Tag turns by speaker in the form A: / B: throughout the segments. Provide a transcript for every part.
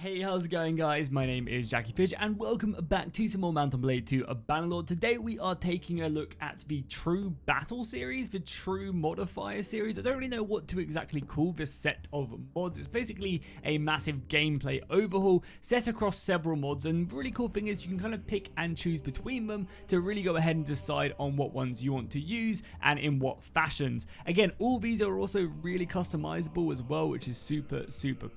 A: Hey, how's it going, guys? My name is Jackie Fish and welcome back to some more Mount & Blade 2 Bannerlord. Today we are taking a look at the True Battle series, the True Modifier series. I don't really know what to exactly call this set of mods. It's basically a massive gameplay overhaul set across several mods, and the really cool thing is you can kind of pick and choose between them to really go ahead and decide on what ones you want to use and in what fashions. Again, all these are also really customizable as well, which is super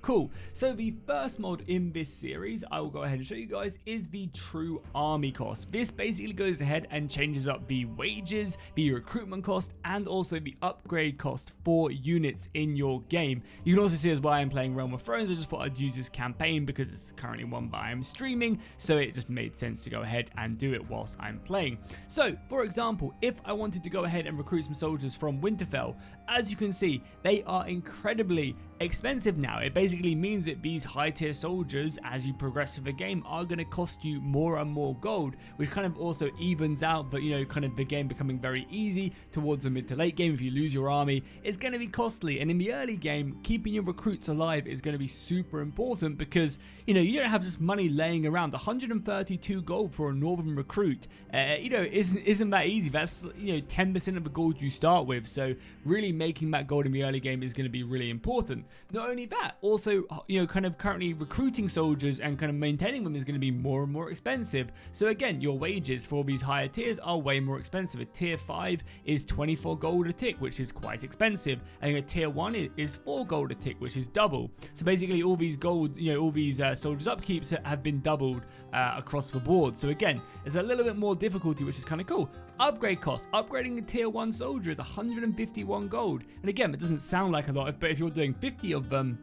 A: cool. So the first mod in this series I will go ahead and show you guys is the True Army cost. This basically goes ahead and changes up the wages, the recruitment cost, and also the upgrade cost for units in your game. You can also see as well I'm playing Realm of Thrones. I just thought I'd use this campaign because it's currently one that I'm streaming, so it just made sense to go ahead and do it whilst I'm playing. So for example, if I wanted to go ahead and recruit some soldiers from Winterfell, as you can see they are incredibly expensive now. It basically means that these high tier soldiers, as you progress through the game, are going to cost you more and more gold, which kind of also evens out, but kind of the game becoming very easy towards the mid to late game. If you lose your army, it's going to be costly, and in the early game keeping your recruits alive is going to be super important because you don't have just money laying around. 132 gold for a northern recruit isn't that easy. That's 10% of the gold you start with, so really making that gold in the early game is going to be really important. Not only that, also kind of currently recruiting soldiers and kind of maintaining them is going to be more and more expensive. So again, your wages for these higher tiers are way more expensive. A tier 5 is 24 gold a tick, which is quite expensive, and a tier 1 is 4 gold a tick, which is double. So basically all these gold, all these soldiers upkeeps have been doubled across the board. So again, there's a little bit more difficulty, which is kind of cool. Upgrade cost, upgrading a tier 1 soldier is 151 gold, and again, it doesn't sound like a lot, but if you're doing 50 of them,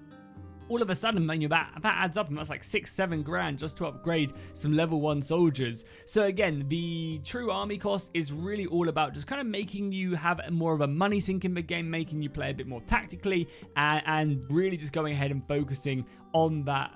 A: all of a sudden, man, that adds up, and that's like 6-7 grand just to upgrade some level 1 soldiers. So again, the True Army cost is really all about just kind of making you have more of a money sink in the game, making you play a bit more tactically, and really just going ahead and focusing on that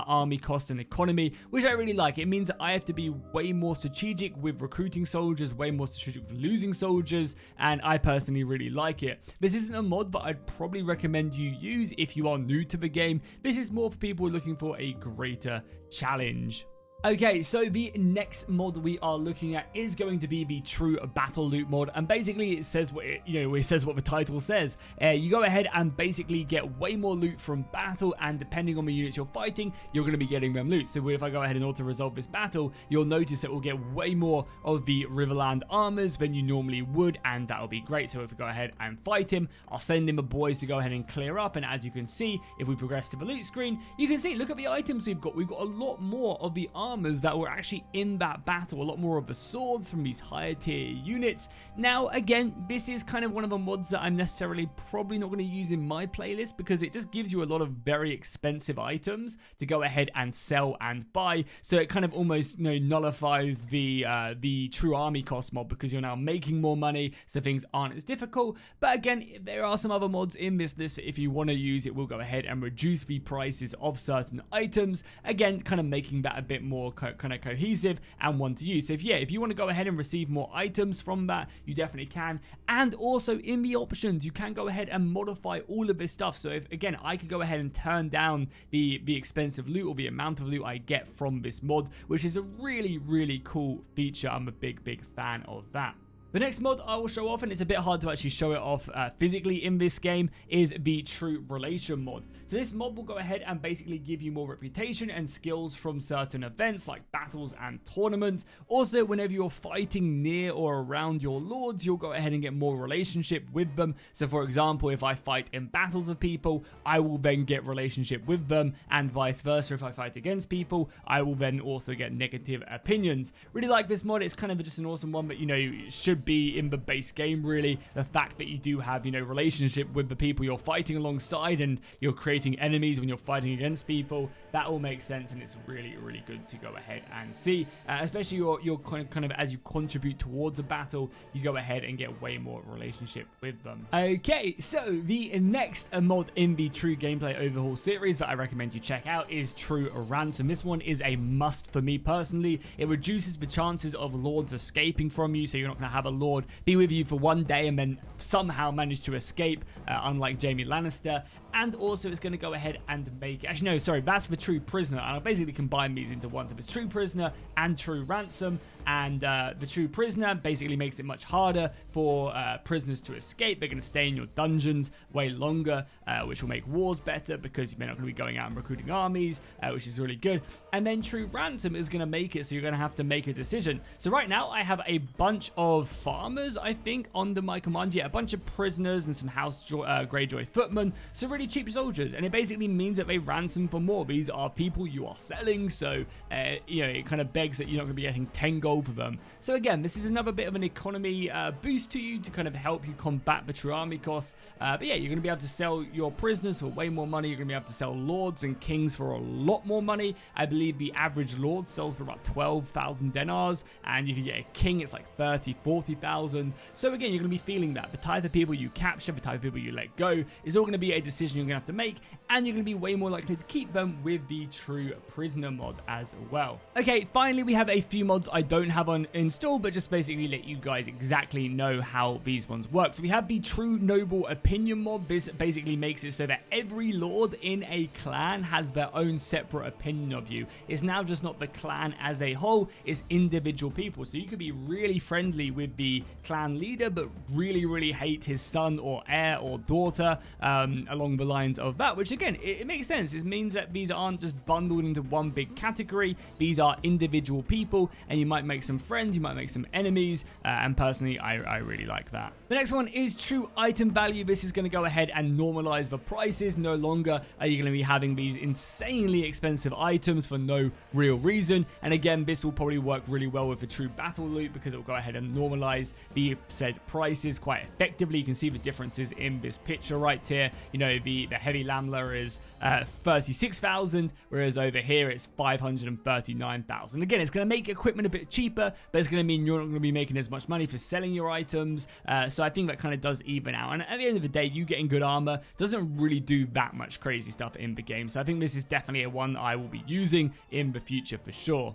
A: army cost and economy, which I really like. It means that I have to be way more strategic with recruiting soldiers, way more strategic with losing soldiers, and I personally really like it. This isn't a mod that I'd probably recommend you use if you are new to the game. This is more for people looking for a greater challenge. Okay, so the next mod we are looking at is going to be the True Battle Loot mod, and basically it says what it says what the title says. You go ahead and basically get way more loot from battle, and depending on the units you're fighting, you're going to be getting them loot. So if I go ahead and auto resolve this battle, you'll notice that we'll get way more of the Riverland armors than you normally would, and that'll be great. So if we go ahead and fight him, I'll send in the boys to go ahead and clear up, and as you can see, if we progress to the loot screen, you can see, look at the items we've got. We've got a lot more of the armors that were actually in that battle, a lot more of the swords from these higher tier units. Now again, this is kind of one of the mods that I'm necessarily probably not going to use in my playlist because it just gives you a lot of very expensive items to go ahead and sell and buy, so it kind of almost nullifies the True Army cost mod because you're now making more money, so things aren't as difficult. But again, there are some other mods in this list that if you want to use it, will go ahead and reduce the prices of certain items, again kind of making that a bit more kind of cohesive and one to use. So if you want to go ahead and receive more items from that, you definitely can. And also in the options, you can go ahead and modify all of this stuff. So if again, I could go ahead and turn down the expensive loot or the amount of loot I get from this mod, which is a really cool feature. I'm a big fan of that. The next mod I will show off, and it's a bit hard to actually show it off physically in this game, is the True Relation mod. So this mod will go ahead and basically give you more reputation and skills from certain events like battles and tournaments. Also, whenever you're fighting near or around your lords, you'll go ahead and get more relationship with them. So for example, if I fight in battles of people, I will then get relationship with them, and vice versa. If I fight against people, I will then also get negative opinions. Really like this mod. It's kind of just an awesome one, but should be in the base game. Really, the fact that you do have relationship with the people you're fighting alongside, and you're creating enemies when you're fighting against people, that all makes sense, and it's really good to go ahead and see, especially you're kind of as you contribute towards a battle, you go ahead and get way more relationship with them. Okay, so the next mod in the True Gameplay Overhaul series that I recommend you check out is True Ransom. This one is a must for me personally. It reduces the chances of lords escaping from you, so you're not going to have a a lord be with you for one day and then somehow manage to escape, unlike Jaime Lannister. And also it's going to go ahead and make, actually no, sorry, that's for true prisoner, and I'll basically combine these into one. So it's true prisoner and true ransom, and the true prisoner basically makes it much harder for prisoners to escape. They're going to stay in your dungeons way longer, which will make wars better because you're not going to be going out and recruiting armies, which is really good. And then true ransom is going to make it so you're going to have to make a decision. So right now I have a bunch of farmers, I think, under my command. Yeah, a bunch of prisoners and some House Greyjoy footmen, so really cheap soldiers, and it basically means that they ransom for more. These are people you are selling, so you know, it kind of begs that you're not going to be getting 10 gold for them. So again, this is another bit of an economy boost to you to kind of help you combat the true army costs. But yeah, you're going to be able to sell your prisoners for way more money. You're going to be able to sell lords and kings for a lot more money. I believe the average lord sells for about 12,000 dinars, and you can get a king, it's like 30, 40,000. So again, you're going to be feeling that the type of people you capture, the type of people you let go, is all going to be a decision you're going to have to make, and you're going to be way more likely to keep them with the true prisoner mod as well. Okay, finally we have a few mods I don't have on install, but just basically let you guys exactly know how these ones work. So we have the true noble opinion mod. This basically makes it so that every lord in a clan has their own separate opinion of you. It's now just not the clan as a whole, it's individual people. So you could be really friendly with the clan leader, but really hate his son or heir or daughter, along the lines of that, which again, it makes sense. It means that these aren't just bundled into one big category. These are individual people, and you might make some friends, you might make some enemies, and personally, I really like that. The next one is true item value. This is going to go ahead and normalize the prices. No longer are you going to be having these insanely expensive items for no real reason, and again, this will probably work really well with the true battle loot because it will go ahead and normalize the said prices quite effectively. You can see the differences in this picture right here. You know, the heavy Lamler is 36,000, whereas over here it's 539,000. Again, it's going to make equipment a bit cheaper, but it's going to mean you're not going to be making as much money for selling your items. So I think that kind of does even out. And at the end of the day, you getting good armor doesn't really do that much crazy stuff in the game. So I think this is definitely a one I will be using in the future for sure.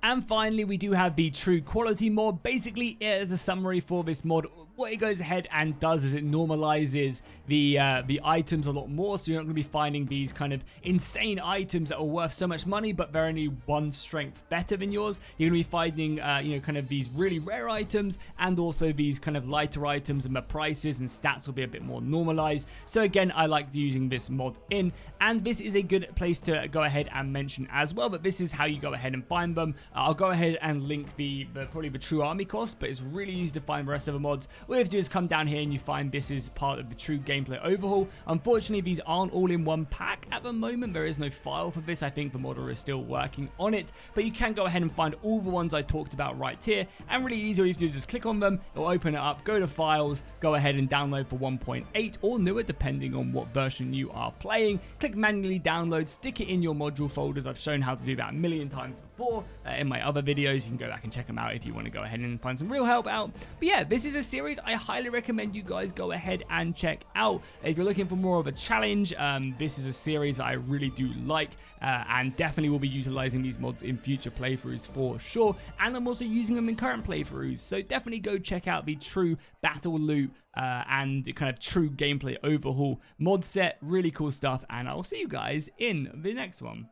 A: And finally, we do have the true quality mod. Basically, as a summary for this mod, what it goes ahead and does is it normalizes the items a lot more, so you're not going to be finding these kind of insane items that are worth so much money, but they're only one strength better than yours. You're going to be finding, you know, kind of these really rare items, and also these kind of lighter items, and the prices and stats will be a bit more normalized. So again, I like using this mod in, and this is a good place to go ahead and mention as well, but this is how you go ahead and find them. I'll go ahead and link probably the true army cost, but it's really easy to find the rest of the mods. All you have to do is come down here and you find this is part of the true gameplay overhaul. Unfortunately, these aren't all in one pack at the moment. There is no file for this. I think the modder is still working on it, but you can go ahead and find all the ones I talked about right here, and really easy. All you have to do is just click on them, it'll open it up, go to files, go ahead and download for 1.8 or newer depending on what version you are playing. Click manually download, stick it in your module folders. I've shown how to do that a million times before in my other videos. You can go back and check them out if you want to go ahead and find some real help out. But yeah, this is a series I highly recommend you guys go ahead and check out. If you're looking for more of a challenge, this is a series that I really do like, and definitely will be utilizing these mods in future playthroughs for sure, and I'm also using them in current playthroughs, so definitely go check out the true battle loot and kind of true gameplay overhaul mod set. Really cool stuff, and I'll see you guys in the next one.